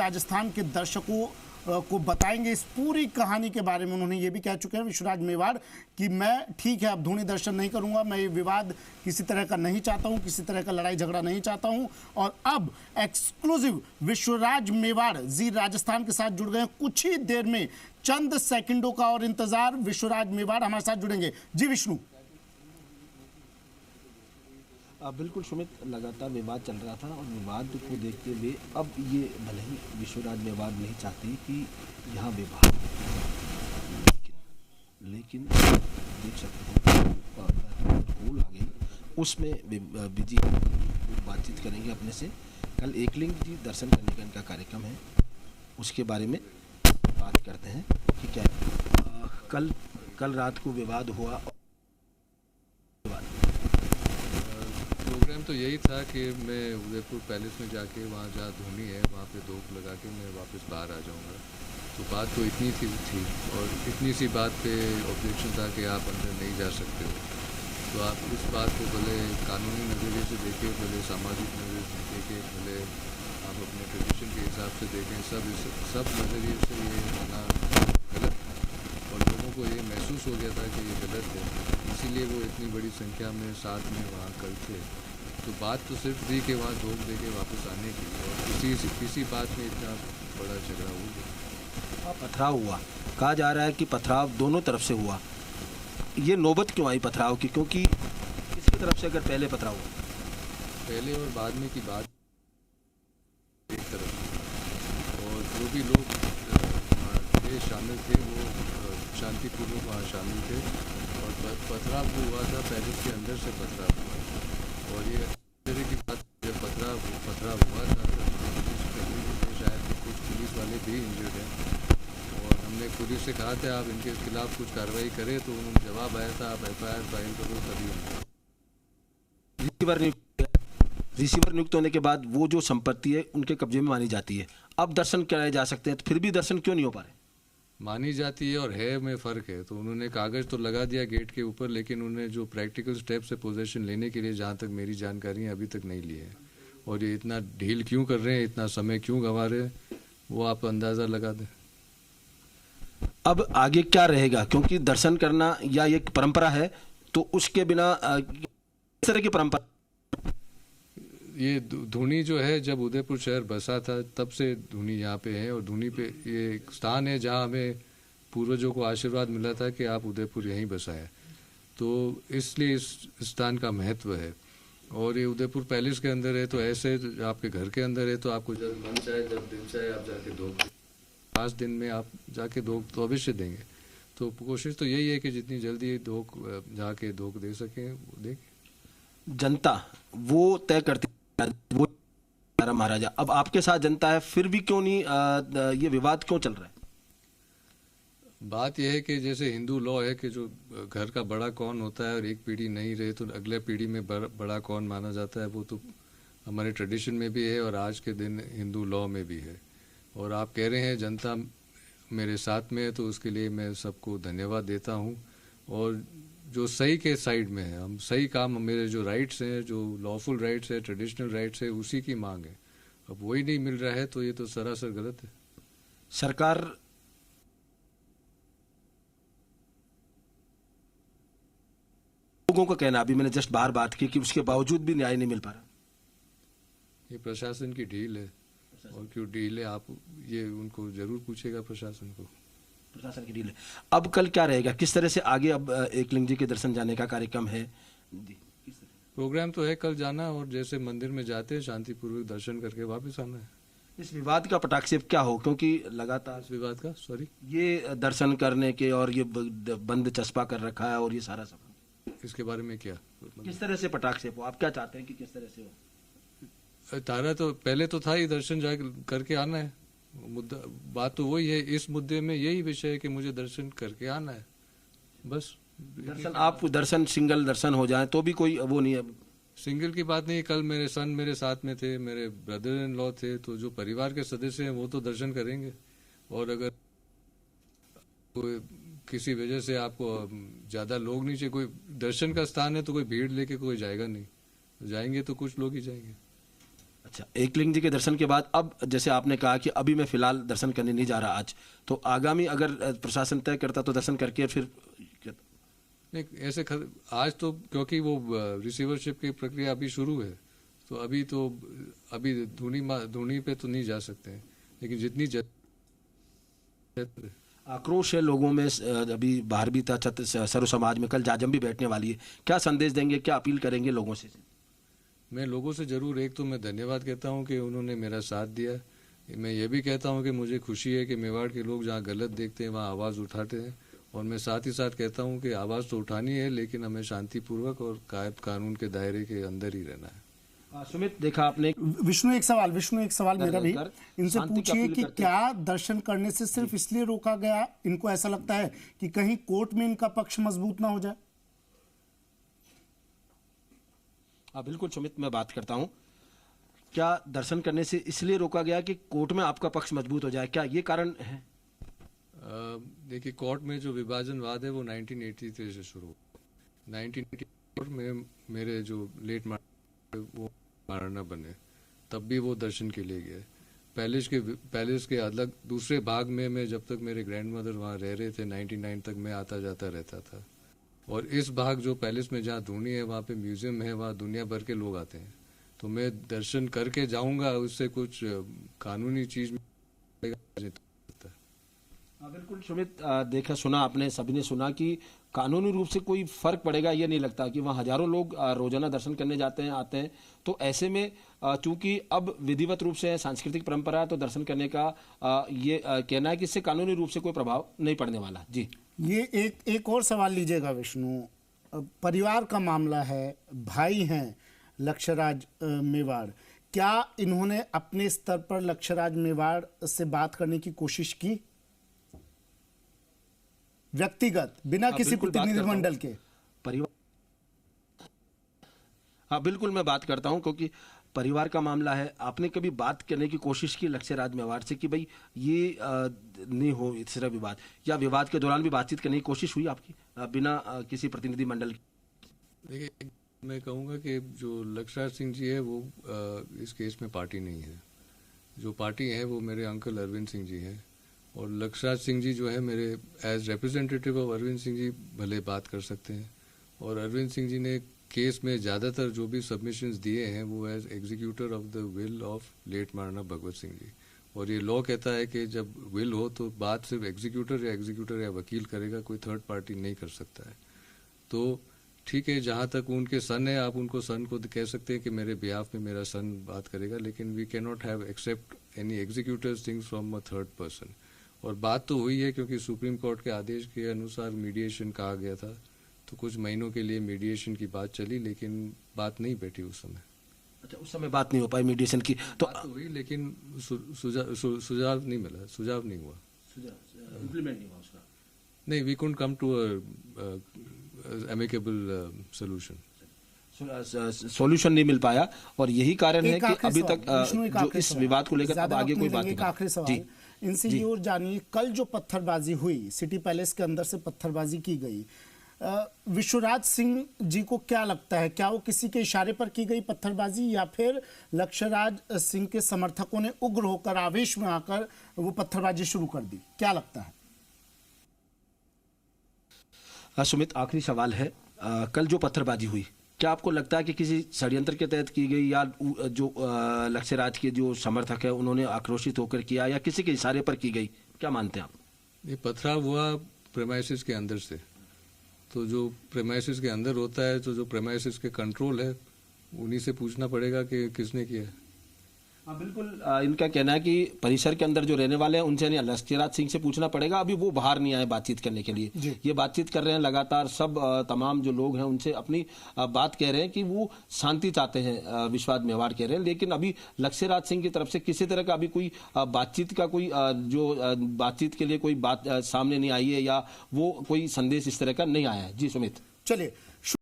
राजस्थान के दर्शकों को बताएंगे इस पूरी कहानी के बारे में। उन्होंने ये भी कह चुके हैं विश्वराज मेवाड़ कि मैं ठीक है अब धूनी दर्शन नहीं करूंगा, मैं ये विवाद किसी तरह का नहीं चाहता हूं, किसी तरह का लड़ाई झगड़ा नहीं चाहता हूं। और अब एक्सक्लूसिव विश्वराज मेवाड़ जी राजस्थान के साथ जुड़ गए हैं। कुछ ही देर में, चंद सेकंडों का और इंतजार, विश्वराज मेवाड़ हमारे साथ जुड़ेंगे। जी विष्णु। बिल्कुल सुमित, लगातार विवाद चल रहा था और विवाद को देखते हुए अब ये भले ही विश्वराज मेवाड़ नहीं चाहते कि यहाँ विवाद, लेकिन देख सकते हैं कॉल आ गई, उसमें बिजी बातचीत करेंगे अपने से। कल एकलिंग जी दर्शन करने का इनका कार्यक्रम है, उसके बारे में बात करते हैं कि क्या कल रात को विवाद हुआ। प्रोग्राम तो यही था कि मैं उदयपुर पैलेस में जाके वहाँ जहाँ धोनी है वहाँ पे धूप लगा के मैं वापस बाहर आ जाऊँगा। तो बात तो इतनी थी और इतनी सी बात पे ऑब्जेक्शन था कि आप अंदर नहीं जा सकते हो। तो आप इस बात को भले कानूनी नज़रिए से देखें, भले सामाजिक नज़रिए से देखें, भले आप अपने ट्रेडिशन के हिसाब से देखें, सब नज़रिए से ये होना गलत था और लोगों को ये महसूस हो गया था कि ये गलत है। इसीलिए वो इतनी बड़ी संख्या में साथ में वहाँ कल थे। तो बात तो सिर्फ थी कि वहाँ धोख दे के वापस आने की, और किसी बात में इतना बड़ा झगड़ा हो गया। पथराव हुआ, कहा जा रहा है कि पथराव दोनों तरफ से हुआ। ये नौबत क्यों आई पथराव की? क्योंकि किसकी तरफ से अगर पहले पथराव हुआ, पहले और बाद में की बात एक तरफ, और जो भी लोग शामिल थे वो शांतिपूर्वक वहाँ शामिल थे। और पथराव जो हुआ था पैलेस के अंदर से पथराव हुआ, और ये तरह की बात जब पथराव हुआ था तो शायद कुछ पुलिस वाले भी इंजर्ड हैं, और हमने पुलिस से कहा था आप इनके खिलाफ कुछ कार्रवाई करें, तो उन्होंने जवाब आया था आप FIR फाइल करो तभी। रिसीवर नियुक्त होने के बाद वो जो संपत्ति है उनके कब्जे में मानी जाती है, अब दर्शन कराए जा सकते हैं, तो फिर भी दर्शन क्यों नहीं हो पा रहे? मानी जाती है और है में फ़र्क है। तो उन्होंने कागज़ तो लगा दिया गेट के ऊपर, लेकिन उन्होंने जो प्रैक्टिकल स्टेप्स है पोजेशन लेने के लिए, जहाँ तक मेरी जानकारी है, अभी तक नहीं लिए है। और ये इतना ढील क्यों कर रहे हैं, इतना समय क्यों गंवा रहे हैं, वो आप अंदाज़ा लगा दें। अब आगे क्या रहेगा? क्योंकि दर्शन करना या एक परंपरा है, तो उसके बिना किस तरह की परंपरा? ये धूनी जो है, जब उदयपुर शहर बसा था तब से धूनी यहाँ पे है, और धूनी पे ये एक स्थान है जहाँ हमें पूर्वजों को आशीर्वाद मिला था कि आप उदयपुर यहीं बसाए, तो इसलिए इस स्थान का महत्व है। और ये उदयपुर पैलेस के अंदर है, तो ऐसे आपके घर के अंदर है, तो आपको जब मन चाहे, जब दिन चाहे आप जाके धोख, 5 दिन में आप जाके धोख तो अवश्य देंगे। तो कोशिश तो यही है कि जितनी जल्दी धोख जाके धोख दे सकें वो दें। जनता वो तय करती वो महाराजा, अब आपके साथ जनता है, फिर भी क्यों नहीं ये विवाद क्यों चल रहा है? बात यह है कि जैसे हिंदू लॉ है कि जो घर का बड़ा कौन होता है और एक पीढ़ी नहीं रहे तो अगले पीढ़ी में बड़ा कौन माना जाता है, वो तो हमारे ट्रेडिशन में भी है और आज के दिन हिंदू लॉ में भी है। और आप कह रहे हैं जनता मेरे साथ में है, तो उसके लिए मैं सबको धन्यवाद देता हूँ। और जो सही के साइड में है, हम सही काम, मेरे जो राइट्स हैं, जो लॉफुल राइट्स है, ट्रेडिशनल राइट्स है, उसी की मांग है। अब वही नहीं मिल रहा है तो ये तो सरासर गलत है। सरकार लोगों का कहना, अभी मैंने जस्ट बाहर बात की, कि उसके बावजूद भी न्याय नहीं मिल पा रहा। ये प्रशासन की ढील है, और क्यों ढील है आप ये उनको जरूर पूछेगा प्रशासन को। प्रशासन की ढील है। अब कल क्या रहेगा, किस तरह से आगे? अब एकलिंग जी के दर्शन जाने का कार्यक्रम है, प्रोग्राम तो है कल जाना, और जैसे मंदिर में जाते हैं शांतिपूर्वक दर्शन करके वापस आना है। इस विवाद का पटाक्षेप क्या हो? क्योंकि लगातार इस विवाद का ये दर्शन करने के और ये बंद चस्पा कर रखा है और ये सारा सब, इसके बारे में क्या, किस तरह से पटाक्षेप हो? आप क्या चाहते हैं कि किस तरह से हो? तारा तो पहले तो था ही, दर्शन जा करके आना है। मुद्दा बात तो वही है, इस मुद्दे में यही विषय है कि मुझे दर्शन करके आना है, बस। दर्शन, आप दर्शन सिंगल दर्शन हो जाए तो भी कोई वो नहीं है? सिंगल की बात नहीं, कल मेरे सन मेरे साथ में थे, मेरे ब्रदर इन लॉ थे, तो जो परिवार के सदस्य हैं वो तो दर्शन करेंगे। और अगर कोई किसी वजह से आपको ज़्यादा लोग नहीं चाहिए, कोई दर्शन का स्थान है तो कोई भीड़ लेके कोई जाएगा नहीं, जाएंगे तो कुछ लोग ही जाएंगे। अच्छा, एकलिंग जी के दर्शन के बाद अब जैसे आपने कहा कि अभी मैं फिलहाल दर्शन करने नहीं जा रहा आज, तो आगामी अगर प्रशासन तय करता तो दर्शन करके फिर नहीं ऐसे आज तो क्योंकि वो रिसीवरशिप की प्रक्रिया अभी शुरू है, तो अभी धूनी पे तो नहीं जा सकते हैं, लेकिन जितनी आक्रोश है लोगों में, अभी बाहर भी था सर्व समाज में, कल जाजम भी बैठने वाली है, क्या संदेश देंगे, क्या अपील करेंगे लोगों से? मैं लोगों से ज़रूर एक तो मैं धन्यवाद कहता हूं कि उन्होंने मेरा साथ दिया। मैं ये भी कहता हूं कि मुझे खुशी है कि मेवाड़ के लोग जहां गलत देखते हैं वहां आवाज़ उठाते हैं, और मैं साथ ही साथ कहता हूं कि आवाज़ तो उठानी है लेकिन हमें शांतिपूर्वक और कानून के दायरे के अंदर ही रहना है। सुमित, देखा आपने विष्णु एक सवाल मेरा भी इनसे पूछिए कि क्या दर्शन करने से सिर्फ इसलिए रोका गया, इनको ऐसा लगता है कि कहीं कोर्ट में इनका पक्ष मजबूत ना हो जाए? हाँ बिल्कुल सुमित, मैं बात करता हूँ, क्या दर्शन करने से इसलिए रोका गया कि कोर्ट में आपका पक्ष मजबूत हो जाए, क्या ये कारण है? देखिए, कोर्ट में जो विभाजनवाद है वो 1983 से शुरू हुआ। 1984 में मेरे जो लेट वो महाराणा बने, तब भी वो दर्शन के लिए गए। पैलेस के अलग दूसरे भाग में मैं जब तक मेरे ग्रैंड मदर वहाँ रह रहे थे 99 तक मैं आता जाता रहता था, और इस भाग जो पैलेस में जहाँ धूनी है वहाँ पे म्यूजियम है, वहाँ दुनिया भर के लोग आते हैं, तो मैं दर्शन करके जाऊंगा, उससे कुछ कानूनी चीज बिल्कुल सुमित, देखा सुना आपने, सभी ने सुना कि कानूनी रूप से कोई फर्क पड़ेगा ये नहीं लगता कि वहाँ हजारों लोग रोजाना दर्शन करने जाते हैं, आते हैं, तो ऐसे में चूंकि अब विधिवत रूप से सांस्कृतिक परंपरा है तो दर्शन करने का ये कहना है कि इससे कानूनी रूप से कोई प्रभाव नहीं पड़ने वाला। जी, ये एक और सवाल लीजिएगा विष्णु, परिवार का मामला है, भाई हैं लक्ष्यराज मेवाड़, क्या इन्होंने अपने स्तर पर लक्ष्यराज मेवाड़ से बात करने की कोशिश की व्यक्तिगत, बिना किसी प्रतिनिधिमंडल के? परिवार, हाँ बिल्कुल मैं बात करता हूं, क्योंकि परिवार का मामला है। आपने कभी बात करने की कोशिश की लक्ष्यराज मेवाड़ से कि भाई ये नहीं हो इस तरह विवाद, या विवाद के दौरान भी बातचीत करने की कोशिश हुई आपकी बिना किसी प्रतिनिधिमंडल की? देखिए, मैं कहूँगा कि जो लक्ष्यराज सिंह जी है वो इस केस में पार्टी नहीं है। जो पार्टी है वो मेरे अंकल अरविंद सिंह जी हैं, और लक्ष्यराज सिंह जी जो है मेरे as representative of Arvind Singh ji भले बात कर सकते हैं, और अरविंद सिंह जी ने केस में ज़्यादातर जो भी सबमिशंस दिए हैं वो as executor of the will of late Maharana Bhagwat Singh ji, और ये लॉ कहता है कि जब विल हो तो बात सिर्फ एग्जीक्यूटर या वकील करेगा, कोई थर्ड पार्टी नहीं कर सकता है। तो ठीक है, जहाँ तक उनके सन है, आप उनको सन को कह सकते हैं कि मेरे बिहाफ में मेरा सन बात करेगा, लेकिन we can not have accept any executors things from a third person. और बात तो हुई है क्योंकि सुप्रीम कोर्ट के आदेश के अनुसार मीडिएशन कहा गया था, तो कुछ महीनों के लिए मीडिएशन की बात चली, लेकिन बात नहीं बैठी उस समय। अच्छा, उस समय बात नहीं हो पाई मीडिएशन की, तो बात तो हुई लेकिन सुझाव नहीं मिला, सुझाव नहीं हुआ, इम्प्लीमेंट नहीं हुआ उसका। नहीं, we couldn't come to amicable solution, solution नहीं मिल पाया, और यही कारण है कि अभी तक जो इस विवाद को लेकर अब आगे कोई बात नहीं। आखिरी सवाल इनसे ये और जानिए, कल जो पत्थरबाजी हुई, सिटी पैलेस के अंदर से पत्थरबाजी की गई, विश्वराज सिंह जी को क्या लगता है, क्या वो किसी के इशारे पर की गई पत्थरबाजी, या फिर लक्ष्यराज सिंह के समर्थकों ने उग्र होकर आवेश में आकर वो पत्थरबाजी शुरू कर दी, क्या लगता है? सुमित, आखिरी सवाल है, कल जो पत्थरबाजी हुई, क्या आपको लगता है कि किसी षड्यंत्र के तहत की गई, या जो लक्ष्यराज के जो समर्थक है उन्होंने आक्रोशित होकर किया, या किसी के इशारे पर की गई, क्या मानते हैं आप? ये पथराव हुआ प्रेमाइसिस के अंदर से, तो जो प्रेमाइसिस के अंदर होता है, तो जो प्रेमाइसिस के कंट्रोल है उन्हीं से पूछना पड़ेगा कि किसने किया है। हाँ बिल्कुल, इनका कहना है कि परिसर के अंदर जो रहने वाले हैं उनसे नहीं, लक्ष्यराज सिंह से पूछना पड़ेगा, अभी वो बाहर नहीं आए बातचीत करने के लिए। ये बातचीत कर रहे हैं लगातार, सब तमाम जो लोग हैं उनसे अपनी बात कह रहे हैं कि वो शांति चाहते हैं, विश्वास मेवाड़ कह रहे हैं, लेकिन अभी लक्ष्यराज सिंह की तरफ से किसी तरह का अभी कोई बातचीत का कोई जो बातचीत के लिए कोई बात सामने नहीं आई है, या वो कोई संदेश इस तरह का नहीं आया है। जी सुमित, चलिए